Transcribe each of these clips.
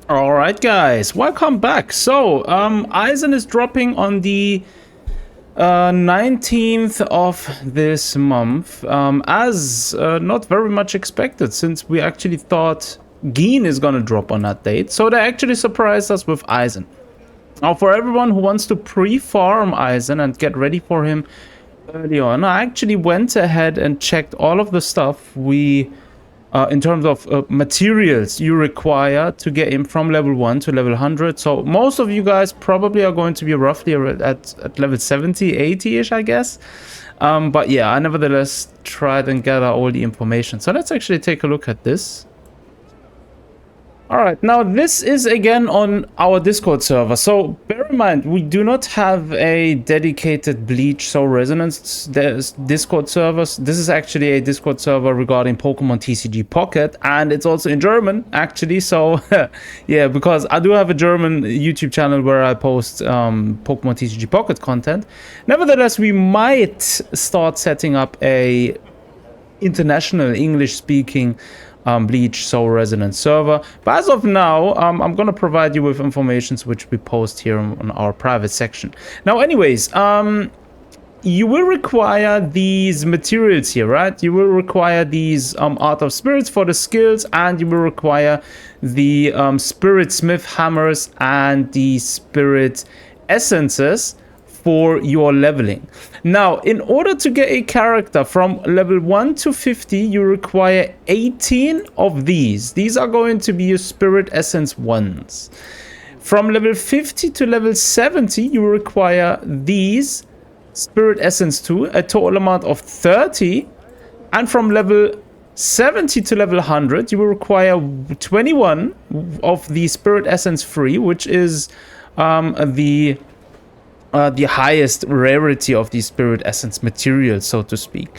All right, guys, welcome back. So, Aizen is dropping on the 19th of this month, as not very much expected, since we actually thought Geen is gonna drop on that date. So they actually surprised us with Aizen. Now, for everyone who wants to pre-farm Aizen and get ready for him early on, I actually went ahead and checked all of the stuff we in terms of materials you require to get him from level 1 to level 100. So most of you guys probably are going to be roughly at level 70, 80-ish, I guess. But yeah, I nevertheless tried and gather all the information. So let's actually take a look at this. Alright, now this is again on our Discord server. So bear in mind, we do not have a dedicated Bleach Soul Resonance Discord servers. This is actually a Discord server regarding Pokemon TCG Pocket, and it's also in German, actually. So yeah, because I do have a German YouTube channel where I post Pokemon TCG Pocket content. Nevertheless, we might start setting up a international English-speaking Bleach Soul Resonance server, but as of now I'm gonna provide you with information which we post here on our private section. Now anyways, you will require these materials here, right? You will require these Art of Spirits for the skills, and you will require the Spirit Smith hammers and the Spirit Essences for your leveling. Now, in order to get a character from level 1 to 50, you require 18 of these. These are going to be your Spirit Essence 1s. From level 50 to level 70, you require these Spirit Essence 2, a total amount of 30. And from level 70 to level 100, you will require 21 of the Spirit Essence 3, which is the highest rarity of the Spirit Essence material, so to speak.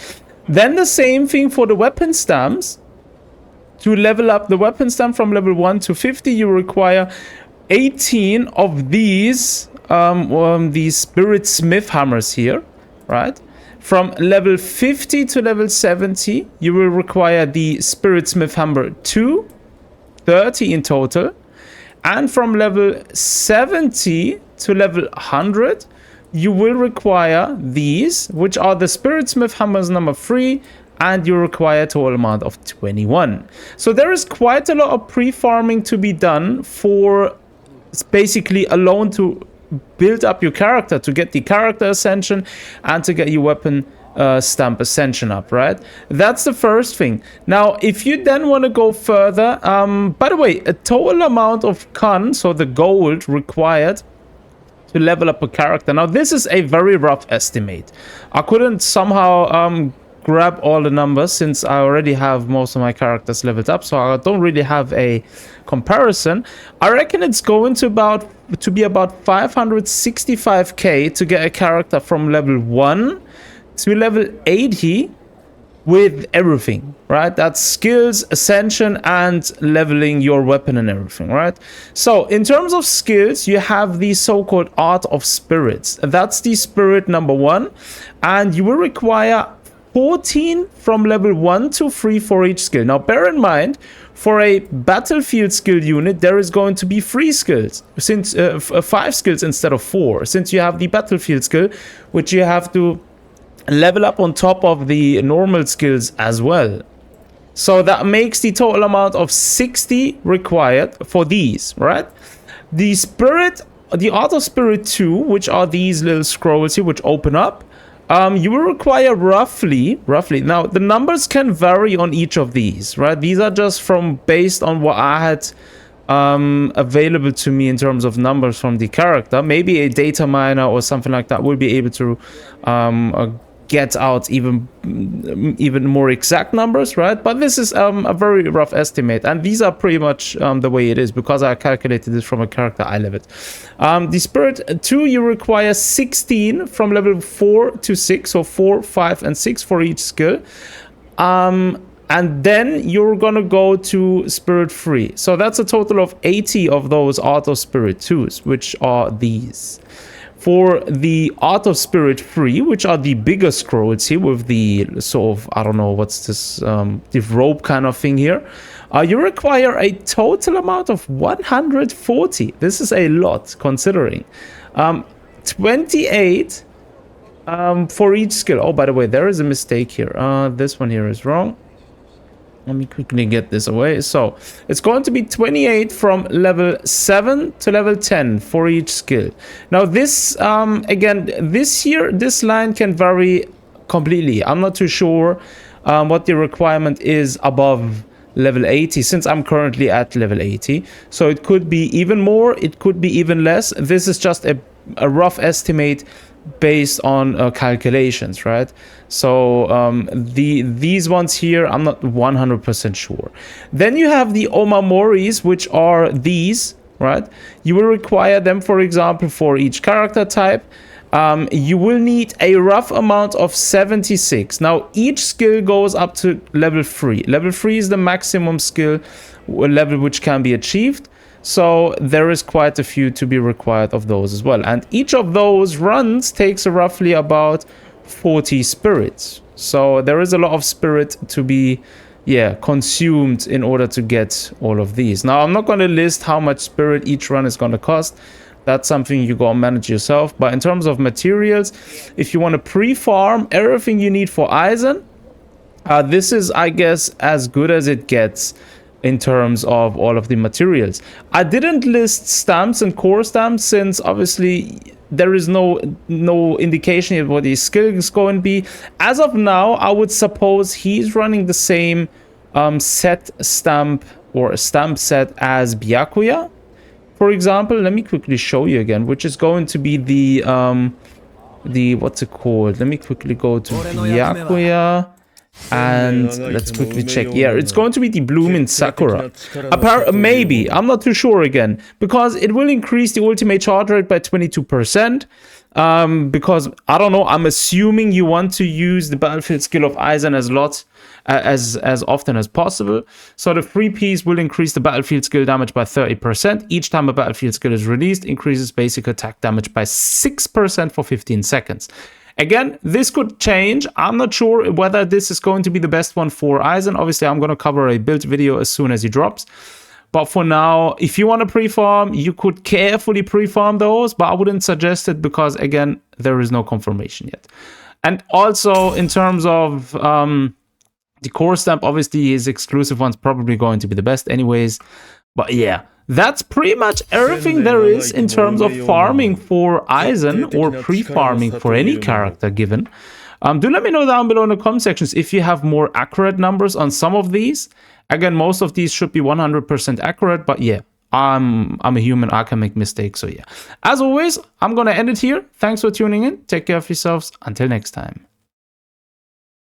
Then the same thing for the weapon stamps. To level up the weapon stamp from level 1 to 50, you require 18 of these Spirit Smith hammers here, right? From level 50 to level 70, you will require the Spirit Smith hammer 2, 30 in total. And from level 70 to level 100, you will require these, which are the Spirit Smith hammers number 3, and you require a total amount of 21. So there is quite a lot of pre-farming to be done for basically alone to build up your character, to get the character ascension and to get your weapon stamp ascension up, right? That's the first thing. Now, if you then want to go further, by the way, a total amount of Kun, so the gold required to level up a character. Now, this is a very rough estimate. I couldn't somehow grab all the numbers since I already have most of my characters leveled up, so I don't really have a comparison. I reckon it's going to be about 565k to get a character from level 1 to level 80 with everything, right? That's skills, ascension, and leveling your weapon and everything, right? So in terms of skills, you have the so-called Art of Spirits. That's the spirit number 1, and you will require 14 from level 1 to 3 for each skill. Now bear in mind, for a battlefield skill unit, there is going to be 3 skills, since 5 skills instead of 4, since you have the battlefield skill, which you have to level up on top of the normal skills as well. So that makes the total amount of 60 required for these, right? The Art of Spirit 2, which are these little scrolls here which open up, you will require roughly, now the numbers can vary on each of these, right? These are just based on what I had available to me in terms of numbers from the character. Maybe a data miner or something like that will be able to get out even more exact numbers, right? But this is a very rough estimate, and these are pretty much the way it is because I calculated this from a character I leveled. The Spirit 2, you require 16 from level 4 to 6, so 4, 5, and 6 for each skill. And then you're gonna go to Spirit 3. So that's a total of 80 of those Art of Spirit 2s, which are these. For the Art of Spirit 3, which are the bigger scrolls here with the sort of, I don't know, what's this, the rope kind of thing here. You require a total amount of 140. This is a lot, considering. 28 for each skill. Oh, by the way, there is a mistake here. This one here is wrong. Let me quickly get this away. So it's going to be 28 from level 7 to level 10 for each skill. Now this, again, this line can vary completely. I'm not too sure what the requirement is above level 80, since I'm currently at level 80. So it could be even more, it could be even less. This is just a rough estimate based on calculations, right? So these ones here, I'm not 100% sure. Then you have the omamoris, which are these, right? You will require them, for example, for each character type. You will need a rough amount of 76. Now each skill goes up to level 3. Level 3 is the maximum skill level which can be achieved. So there is quite a few to be required of those as well. And each of those runs takes roughly about 40 spirits. So there is a lot of spirit to be, consumed in order to get all of these. Now, I'm not going to list how much spirit each run is going to cost. That's something you go and manage yourself. But in terms of materials, if you want to pre-farm everything you need for Aizen, this is, I guess, as good as it gets in terms of all of the materials. I didn't list stamps and core stamps, since obviously there is no indication of what the skill is going to be. As of now, I would suppose he's running the same set stamp or stamp set as Byakuya, for example. Let me quickly show you again, which is going to be the what's it called? Let me quickly go to Byakuya. And let's quickly check. Yeah, it's going to be the Blooming Sakura. Maybe. I'm not too sure again. Because it will increase the ultimate charge rate by 22%. Because, I don't know, I'm assuming you want to use the battlefield skill of Aizen as often as possible. So the free piece will increase the battlefield skill damage by 30%. Each time a battlefield skill is released, increases basic attack damage by 6% for 15 seconds. Again, this could change. I'm not sure whether this is going to be the best one for Aizen. Obviously, I'm going to cover a build video as soon as he drops. But for now, if you want to pre-farm, you could carefully pre-farm those. But I wouldn't suggest it because, again, there is no confirmation yet. And also, in terms of the core stamp, obviously, his exclusive one's probably going to be the best anyways. But yeah. That's pretty much everything there is in terms of farming for Aizen or pre-farming for any character given. Do let me know down below in the comment sections if you have more accurate numbers on some of these. Again, most of these should be 100% accurate, but yeah, I'm a human, I can make mistakes, so yeah. As always, I'm gonna end it here. Thanks for tuning in. Take care of yourselves. Until next time.